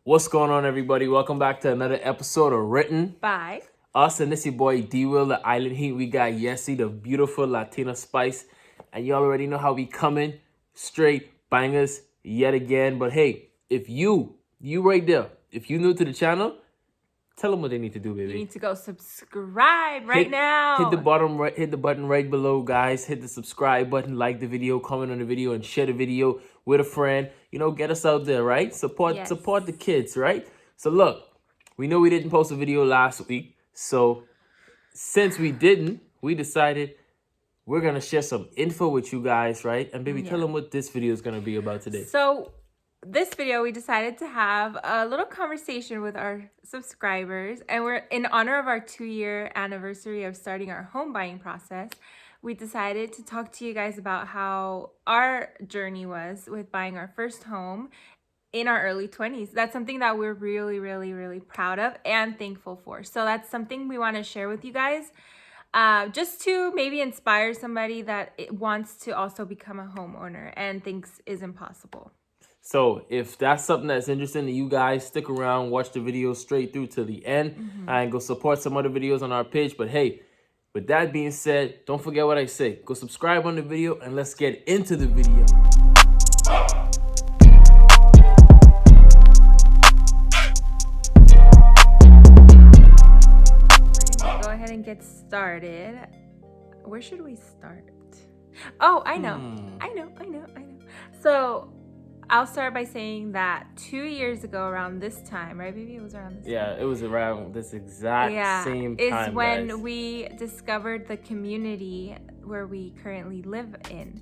What's going on, everybody? Welcome back to another episode of Written. Bye. Us and this your boy D-Will, the Island Heat. We got Yessie, the beautiful Latina Spice. And y'all already know how we coming. Straight bangers yet again. But hey, if you right there, if you new to the channel, tell them what they need to do, baby. You need to go subscribe right now. Hit the button right below, guys. Hit the subscribe button, like the video, comment on the video, and share the video with a friend. You know, get us out there, right? Support the kids, right? So look, we know we didn't post a video last week. So since we didn't, we decided we're gonna share some info with you guys, right? And baby, tell them what this video is gonna be about today. So this video, we decided to have a little conversation with our subscribers, and we're in honor of our 2-year anniversary of starting our home buying process. We decided to talk to you guys about how our journey was with buying our first home in our early 20s. That's something that we're really, really, really proud of and thankful for. So that's something we want to share with you guys, just to maybe inspire somebody that wants to also become a homeowner and thinks is impossible. So if that's something that's interesting to you guys, stick around, watch the video straight through to the end, and go support some other videos on our page. But hey, with that being said, don't forget what I say. Go subscribe on the video and let's get into the video. Go ahead and get started. Where should we start? Oh, I know. So I'll start by saying that 2 years ago, around this time, right, baby? It was around this time. Yeah, it was around this exact same time, is when guys. we discovered the community where we currently live in.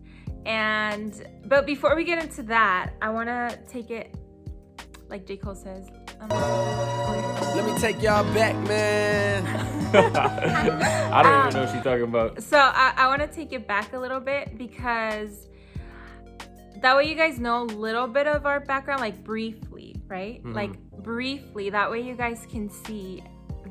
But before we get into that, I want to take it, like J. Cole says, let me take y'all back, man. I don't even know what she's talking about. So I want to take it back a little bit, because that way you guys know a little bit of our background, like briefly, right? Like briefly. That way you guys can see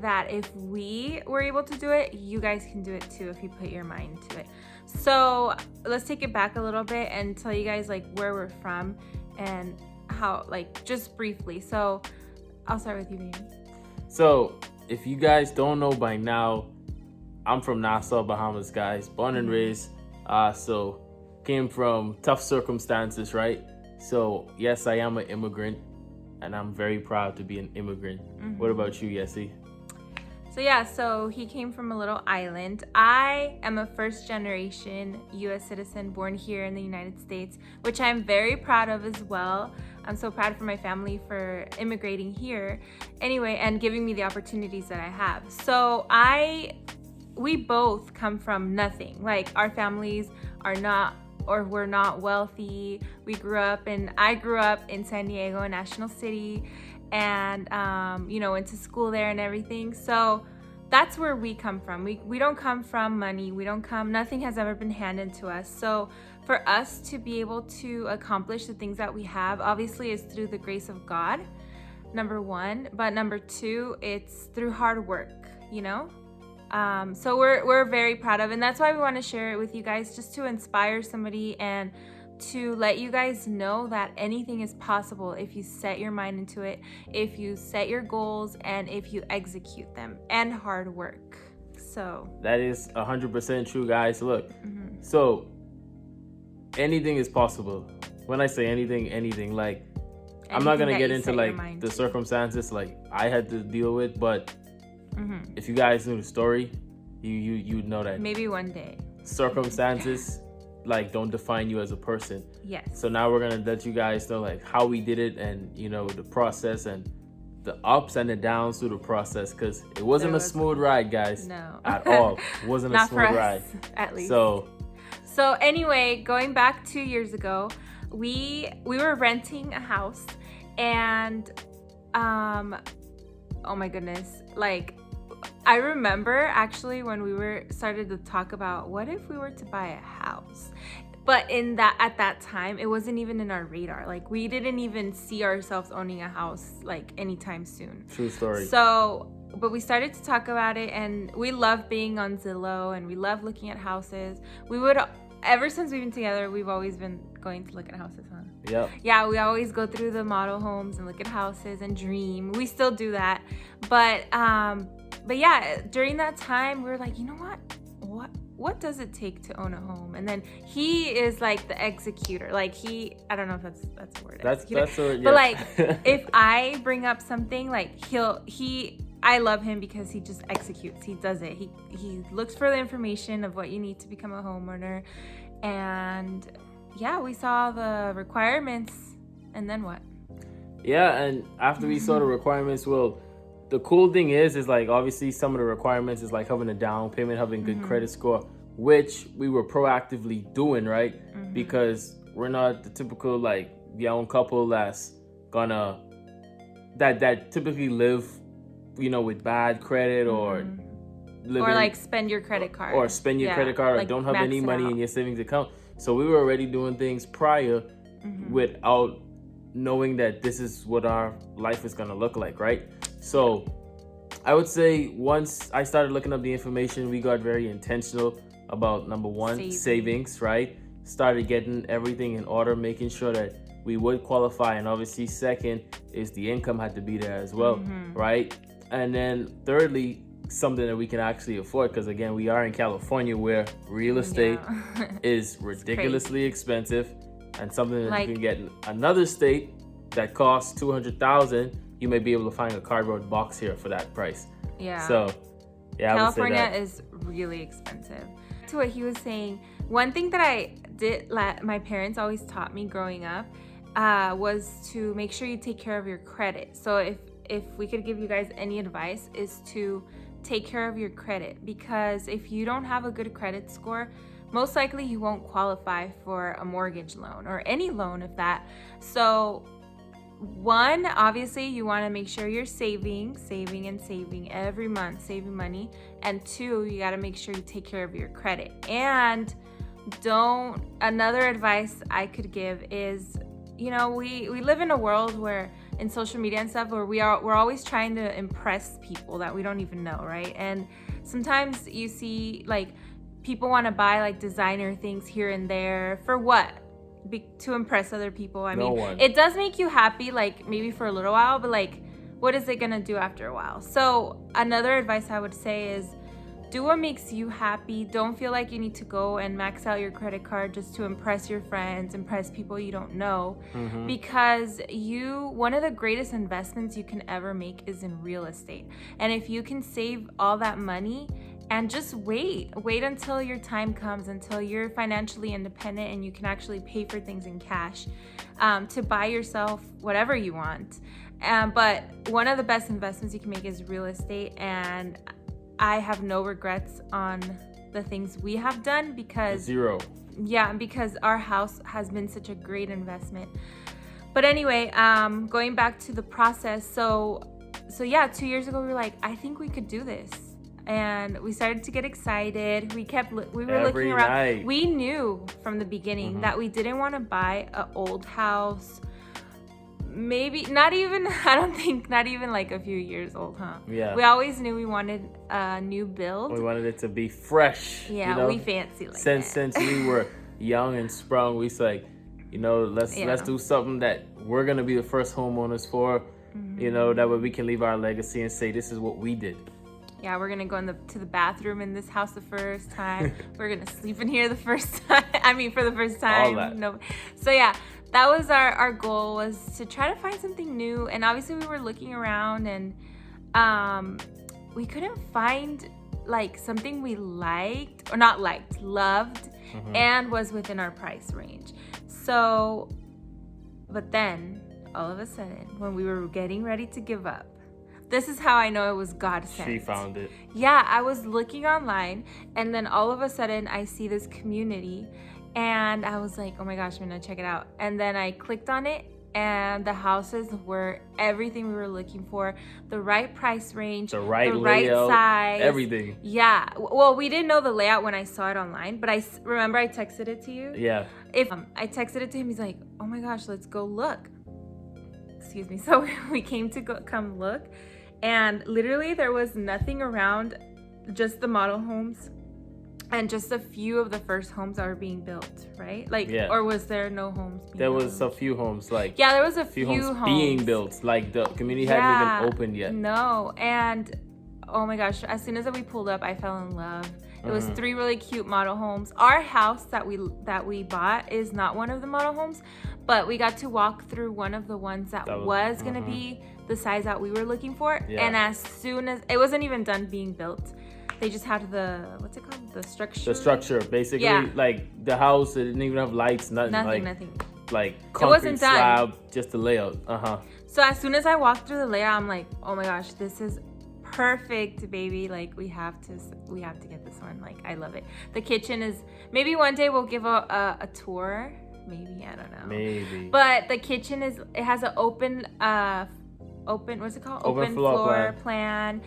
that if we were able to do it, you guys can do it too if you put your mind to it. So let's take it back a little bit and tell you guys like where we're from and how, like, just briefly. So I'll start with you, baby. So if you guys don't know by now, I'm from Nassau, Bahamas, guys. Born and raised. So came from tough circumstances, right? So yes, I am an immigrant, and I'm very proud to be an immigrant. What about you, Yessie? So he came from a little island. I am a first-generation U.S. citizen born here in the United States, which I'm very proud of as well. I'm so proud for my family for immigrating here anyway and giving me the opportunities that I have. So we both come from nothing. Like, our families are not, or we're not wealthy. I grew up in San Diego, a National City, and went to school there and everything. So that's where we come from. We don't come from money. Nothing has ever been handed to us. So for us to be able to accomplish the things that we have, obviously, is through the grace of God, number one. But number two, it's through hard work, So we're very proud of, and that's why we want to share it with you guys, just to inspire somebody and to let you guys know that anything is possible if you set your mind into it, if you set your goals, and if you execute them, and hard work. So that is 100% true, guys. Look, so anything is possible. When I say anything, like, I'm not gonna get into like the circumstances like I had to deal with, but if you guys knew the story, you'd know that maybe one day circumstances like don't define you as a person. Yes. So now we're gonna let you guys know like how we did it, and the process and the ups and the downs through the process, because it wasn't a smooth ride, guys. No. At all. It wasn't a smooth ride. At least. So anyway, going back 2 years ago, we were renting a house, and oh my goodness, like, I remember actually when we started to talk about what if we were to buy a house. But at that time, it wasn't even in our radar. Like, we didn't even see ourselves owning a house like anytime soon. True story. So, but we started to talk about it, and we love being on Zillow, and we love looking at houses. Ever since we've been together, we've always been going to look at houses, huh? Yep. Yeah, we always go through the model homes and look at houses and dream. We still do that. But yeah, during that time, we were like, you know what does it take to own a home? And then he is like the executor. Like I don't know if that's a word. That's a word, yeah. But like, if I bring up something, like I love him because he just executes. He does it. He looks for the information of what you need to become a homeowner. And yeah, we saw the requirements, and then what? Yeah, and after we saw the requirements, well, the cool thing is like obviously some of the requirements is like having a down payment, having good credit score, which we were proactively doing, right? Because we're not the typical like young couple that's gonna that typically live, you know, with bad credit or like spend your credit card or credit card or like don't have any money in your savings account. So we were already doing things prior without knowing that this is what our life is going to look like, right? So I would say once I started looking up the information, we got very intentional about number one, savings, right? Started getting everything in order, making sure that we would qualify. And obviously second is the income had to be there as well, right? And then thirdly, something that we can actually afford, because again, we are in California where real estate is ridiculously expensive, and something that you can get in another state that costs $200,000, you may be able to find a cardboard box here for that price. Yeah. So yeah, California is really expensive. To what he was saying, one thing that I did, my parents always taught me growing up, was to make sure you take care of your credit. So if we could give you guys any advice, is to take care of your credit, because if you don't have a good credit score, most likely you won't qualify for a mortgage loan or any loan of that. So one, obviously you want to make sure you're saving every month, saving money. And two, you got to make sure you take care of your credit. And another advice I could give is, you know, we live in a world where in social media and stuff where we're always trying to impress people that we don't even know, right? And sometimes you see like people want to buy like designer things here and there for what? To impress other people. I mean, it does make you happy, like maybe for a little while, but like, what is it gonna do after a while? So another advice I would say is do what makes you happy. Don't feel like you need to go and max out your credit card just to impress your friends, impress people you don't know. Because one of the greatest investments you can ever make is in real estate. And if you can save all that money and just wait until your time comes, until you're financially independent and you can actually pay for things in cash, to buy yourself whatever you want. But one of the best investments you can make is real estate, and I have no regrets on the things we have done because zero. Yeah, because our house has been such a great investment. But anyway, going back to the process. So yeah, 2 years ago we were like, I think we could do this. And we started to get excited. We were looking around. Night. We knew from the beginning that we didn't want to buy an old house. Maybe not even like a few years old, huh? Yeah. We always knew we wanted a new build. We wanted it to be fresh. Yeah, you know? we fancy like since we were young and sprung, we was like, you know, let's do something that we're gonna be the first homeowners for. You know, that way we can leave our legacy and say this is what we did. Yeah, we're gonna go to the bathroom in this house the first time. We're gonna sleep in here the first time. I mean, for the first time. All that. No. So yeah, that was our goal, was to try to find something new. And obviously we were looking around and we couldn't find like something we liked, or not liked, loved, and was within our price range. So, but then all of a sudden, when we were getting ready to give up, this is how I know it was God sent. She found it. Yeah, I was looking online, and then all of a sudden I see this community, and I was like, oh my gosh, I'm gonna check it out. And then I clicked on it, and the houses were everything we were looking for. The right price range, the right layout, size, everything. Yeah. Well, we didn't know the layout when I saw it online, but I remember I texted it to you. Yeah. I texted it to him, he's like, oh my gosh, let's go look. Excuse me. So we came to come look. And literally there was nothing around, just the model homes. and just a few of the first homes that were being built, right? Like, Yeah. or was there no homes being There built? was a few homes, like Yeah, there was a few few homes homes being built. Like the community hadn't even opened yet. No, and oh my gosh, as soon as we pulled up, I fell in love. It was 3 really cute model homes. Our house that we bought is not one of the model homes, but we got to walk through one of the ones that was gonna be the size that we were looking for. Yeah. And as soon as it wasn't even done being built, they just had the what's it called? The structure. The structure, basically, like the house, it didn't even have lights, nothing. Nothing. Like concrete wasn't done. slab, just the layout. So as soon as I walked through the layout, I'm like, oh my gosh, this is perfect, baby. Like we have to get this one. Like I love it. The kitchen is, maybe one day we'll give a tour. Maybe, I don't know. Maybe. But the kitchen it has an open what's it called? Open floor plan.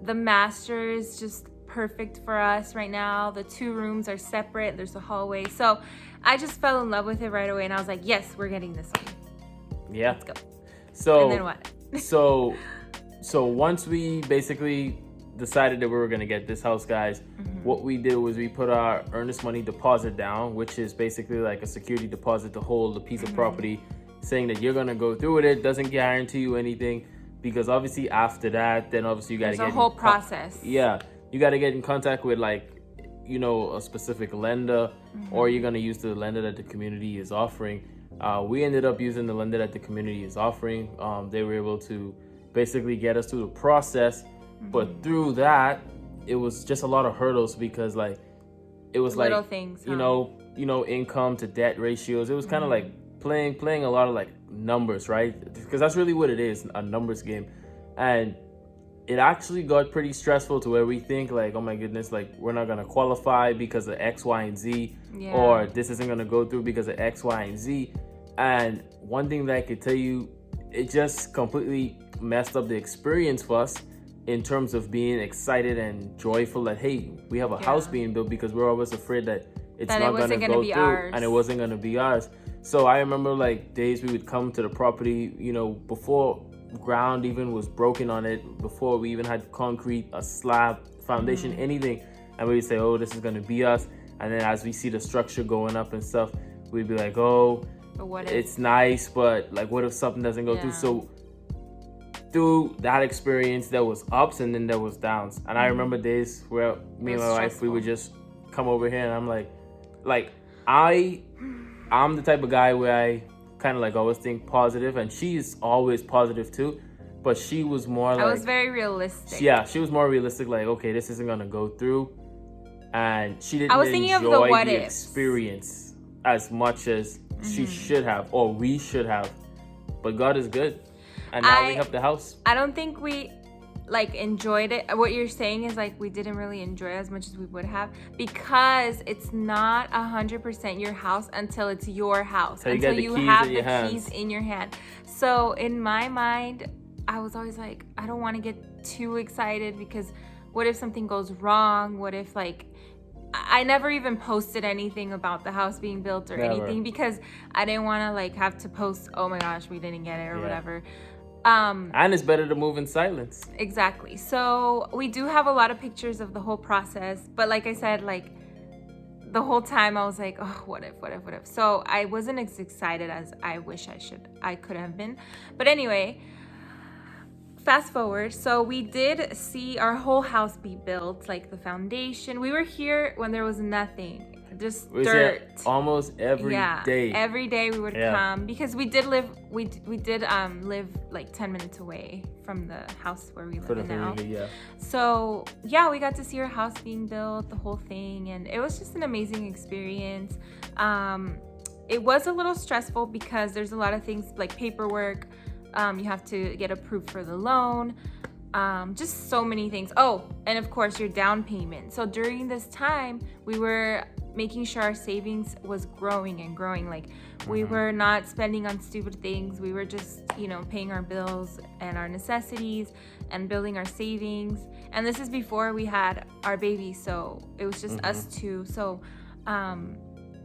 The master is just perfect for us right now. The 2 rooms are separate. There's a hallway. So I just fell in love with it right away, and I was like, yes, we're getting this one. Yeah. Let's go. So and then what? so once we basically decided that we were gonna get this house, guys, what we did was we put our earnest money deposit down, which is basically like a security deposit to hold a piece of property, saying that you're gonna go through with it. Doesn't guarantee you anything, because obviously after that, then obviously you gotta There's get a whole process. Yeah, you gotta get in contact with like, you know, a specific lender, or you're gonna use the lender that the community is offering. We ended up using the lender that the community is offering. They were able to basically get us through the process, but through that, it was just a lot of hurdles, because like it was little like things, you know, income to debt ratios. It was kind of like playing a lot of like numbers, right? Because that's really what it is, a numbers game. And it actually got pretty stressful to where we think like, oh my goodness, like we're not gonna qualify because of X, Y, and Z, or this isn't gonna go through because of X, Y, and Z. And one thing that I could tell you, it just completely messed up the experience for us in terms of being excited and joyful that, hey, we have a house being built, because we're always afraid that it's not gonna go through ours. and it wasn't gonna be ours. So I remember like days we would come to the property, you know, before ground even was broken on it, before we even had concrete, a slab, foundation, anything, and we would say, oh, this is gonna be us. And then as we see the structure going up and stuff, we'd be like, oh, but what if? It's nice, but like what if something doesn't go through? So through that experience, there was ups and then there was downs. And I remember days where me and my wife, we would just come over here, and I'm like I'm the type of guy where I kind of like always think positive, and she's always positive too, but she was more like, I was very realistic. Yeah, she was more realistic, like, okay, this isn't gonna go through, and she didn't I was thinking enjoy of the what the ifs. experience as much as she should have, or we should have. But God is good, and now we have the house. I don't think we like enjoyed it. What you're saying is like we didn't really enjoy it as much as we would have, because it's not 100% your house until it's your house, until you have the keys in your hand. So in my mind, I was always like, I don't want to get too excited, because what if something goes wrong? What if like I never even posted anything about the house being built or anything, because I didn't want to like have to post, oh my gosh, we didn't get it or whatever. And it's better to move in silence. Exactly. So we do have a lot of pictures of the whole process, but like I said, like the whole time I was like, oh, what if? So I wasn't as excited as I wish I could have been. But anyway, fast forward. So we did see our whole house be built, like the foundation. We were here when there was nothing. Just dirt. Almost every day. Every day we would come, because we did live like 10 minutes away from the house where we live now. So we got to see our house being built, the whole thing, and it was just an amazing experience. It was a little stressful because there's a lot of things like paperwork. You have to get approved for the loan. Just so many things. Oh, and of course your down payment. So during this time, we were making sure our savings was growing and growing. Like we were not spending on stupid things. We were just, paying our bills and our necessities and building our savings. And this is before we had our baby, so it was just us two. So I'm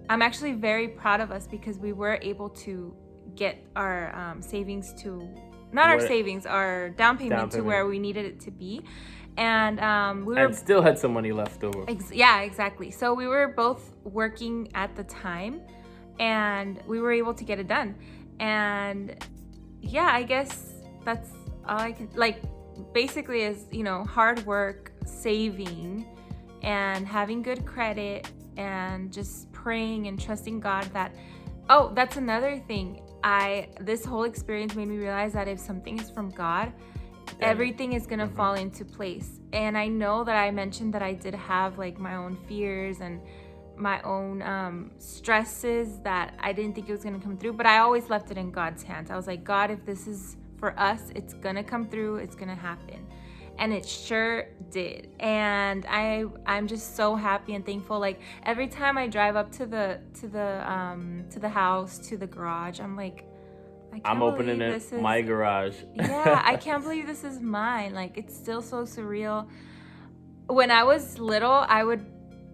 actually very proud of us, because we were able to get our savings to, not our savings, our down payment to where we needed it to be. And we were and still had some money left over. Yeah, exactly. So we were both working at the time, and we were able to get it done. And yeah, I guess that's all I can, like, basically is, you know, hard work, saving, and having good credit, and just praying and trusting God that, oh, that's another thing. This whole experience made me realize that if something is from God, everything is gonna fall into place. And I know that I mentioned that I did have like my own fears and my own stresses that I didn't think it was gonna come through, but I always left it in God's hands. I was like, God, if this is for us, it's gonna come through, it's gonna happen. And it sure did. And I'm just so happy and thankful. Like every time I drive up to the house, to the garage, I'm like, I'm opening my garage. Yeah, I can't believe this is mine. Like, it's still so surreal. When I was little, I would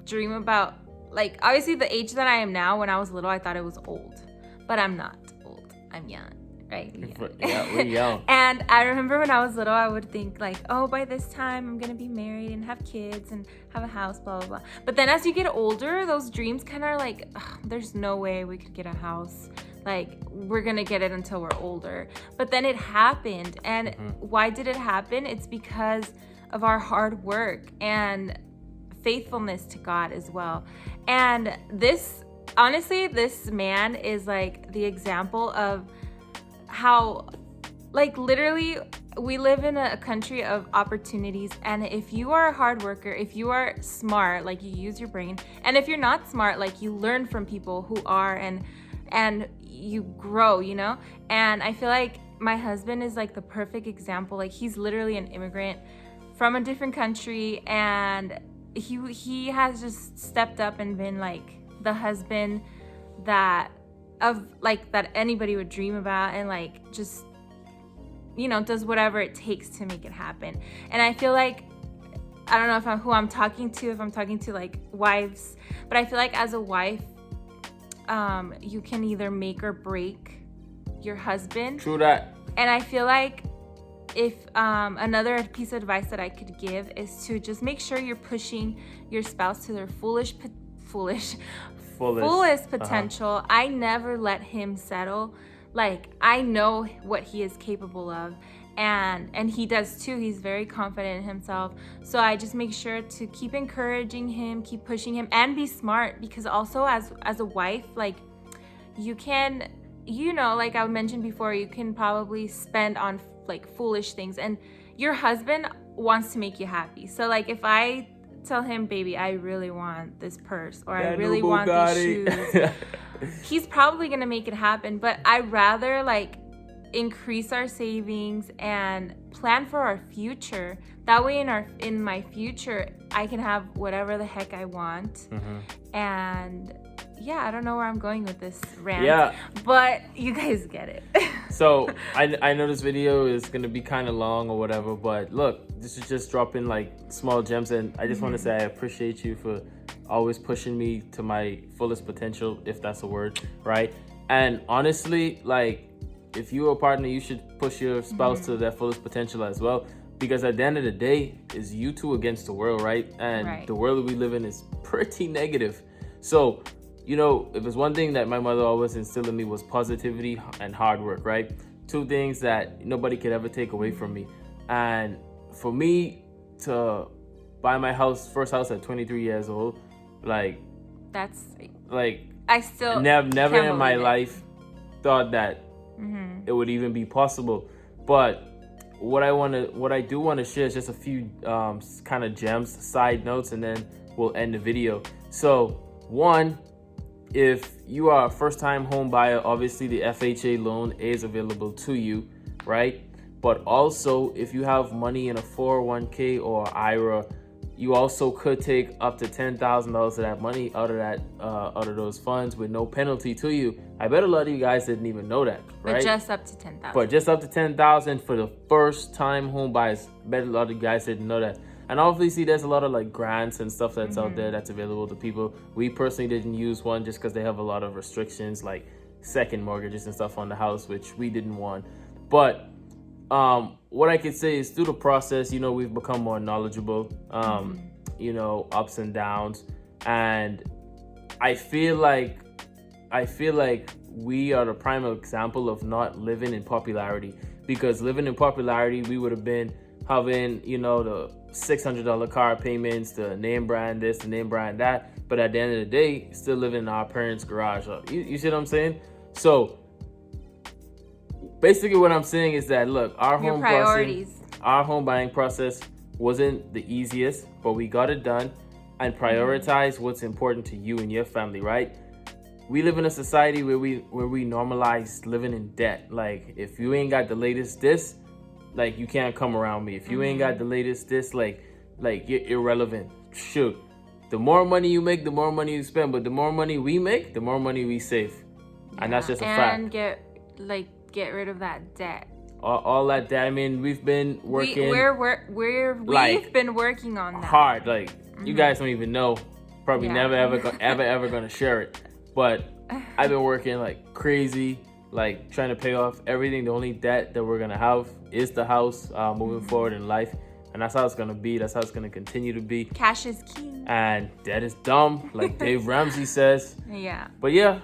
dream about, like, obviously the age that I am now. When I was little, I thought it was old, but I'm not old. I'm young, right? Yeah, we're young. And I remember when I was little, I would think like, oh, by this time I'm gonna be married and have kids and have a house, blah blah blah. But then as you get older, those dreams kind of like, there's no way we could get a house. Like, we're gonna get it until we're older. But then it happened. And why did it happen? It's because of our hard work and faithfulness to God as well. And this, honestly, this man is like the example of how, like, literally we live in a country of opportunities. And if you are a hard worker, if you are smart, like, you use your brain, and if you're not smart, like, you learn from people who are, and you grow, you know? And I feel like my husband is like the perfect example. Like, he's literally an immigrant from a different country, and he has just stepped up and been like the husband that anybody would dream about, and like, just, you know, does whatever it takes to make it happen. And I feel like, I don't know if I'm talking to like wives, but I feel like as a wife, you can either make or break your husband. True that. And I feel like if another piece of advice that I could give is to just make sure you're pushing your spouse to their fullest potential. I never let him settle. Like, I know what he is capable of, and he does too. He's very confident in himself. So I just make sure to keep encouraging him, keep pushing him, and be smart, because also as a wife, like, you can, you know, like I mentioned before, you can probably spend on like foolish things, and your husband wants to make you happy. So like, if I tell him, baby, I really want this purse, or I really want these shoes, he's probably gonna make it happen. But I'd rather like increase our savings and plan for our future. That way in my future, I can have whatever the heck I want. And yeah, I don't know where I'm going with this rant, but you guys get it. So I know this video is gonna be kind of long or whatever, but look, this is just dropping like small gems, and I just want to say I appreciate you for always pushing me to my fullest potential, if that's a word, right? And honestly, like, if you're a partner, you should push your spouse to their fullest potential as well, because at the end of the day, it's you two against the world, right? And the world that we live in is pretty negative. So, you know, if it's one thing that my mother always instilled in me, was positivity and hard work, right? Two things that nobody could ever take away from me. And for me to buy my first house at 23 years old, like, that's like, I still never in my life thought that it would even be possible. But what I do want to share is just a few kind of gems, side notes, and then we'll end the video. So one, if you are a first-time home buyer, obviously the FHA loan is available to you, right? But also, if you have money in a 401k or IRA, you also could take up to $10,000 of that money out of those funds with no penalty to you. I bet a lot of you guys didn't even know that, right? But just up to $10,000. But just up to $10,000 for the first-time home buyers. I bet a lot of you guys didn't know that. And obviously, there's a lot of like grants and stuff that's out there that's available to people. We personally didn't use one just because they have a lot of restrictions, like second mortgages and stuff on the house, which we didn't want. But what I could say is through the process, we've become more knowledgeable, ups and downs. And I feel like we are the prime example of not living in popularity, because living in popularity, we would have been having, the $600 car payments, the name brand this, the name brand that. But at the end of the day, still living in our parents' garage. You see what I'm saying? So basically what I'm saying is that, look, our home buying process wasn't the easiest, but we got it done and prioritize what's important to you and your family, right? We live in a society where we normalize living in debt. Like, if you ain't got the latest this, like, you can't come around me. If you ain't got the latest this, like you're irrelevant. Shoot. The more money you make, the more money you spend. But the more money we make, the more money we save. Yeah. And that's just a fact. And get rid of that debt. All that debt. I mean, we've been working. We've been working on that hard. Like, you guys don't even know. Probably never ever gonna share it. But I've been working like crazy, like trying to pay off everything. The only debt that we're gonna have is the house moving forward in life. And that's how it's gonna be. That's how it's gonna continue to be. Cash is king. And debt is dumb, like Dave Ramsey says. Yeah. But yeah.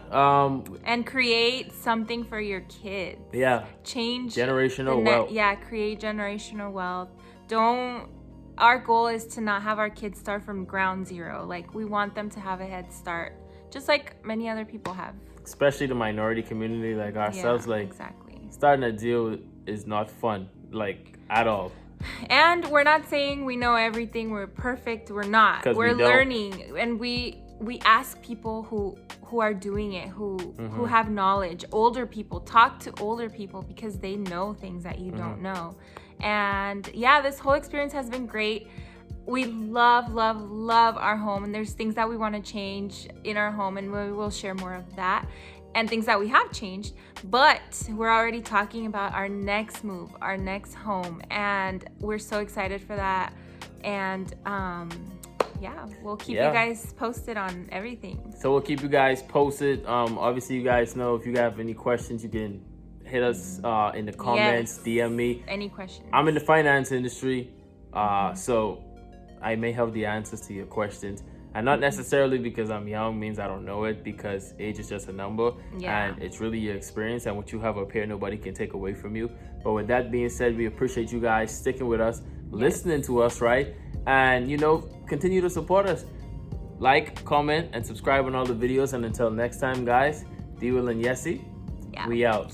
And create something for your kids. Yeah. Change generational wealth. Yeah, create generational wealth. Our goal is to not have our kids start from ground zero. Like, we want them to have a head start, just like many other people have. Especially the minority community like ourselves. Yeah, like, exactly. Starting a deal is not fun, like, at all. And we're not saying we know everything. We're perfect. We're not. We're learning, and we ask people who are doing it, who have knowledge. Older people, talk to older people, because they know things that you don't know. And yeah, this whole experience has been great. We love our home, and there's things that we want to change in our home, and we will share more of that, and things that we have changed. But we're already talking about our next move, our next home, and we're so excited for that. And we'll keep you guys posted on everything. So we'll keep you guys posted. Obviously, you guys know, if you have any questions, you can hit us in the comments, DM me. Any questions? I'm in the finance industry, so I may have the answers to your questions. And not necessarily because I'm young means I don't know it, because age is just a number. Yeah. And it's really your experience, and what you have up here, nobody can take away from you. But with that being said, we appreciate you guys sticking with us, listening to us, right? And, continue to support us. Like, comment, and subscribe on all the videos. And until next time, guys, D-Will and Yessie, we out.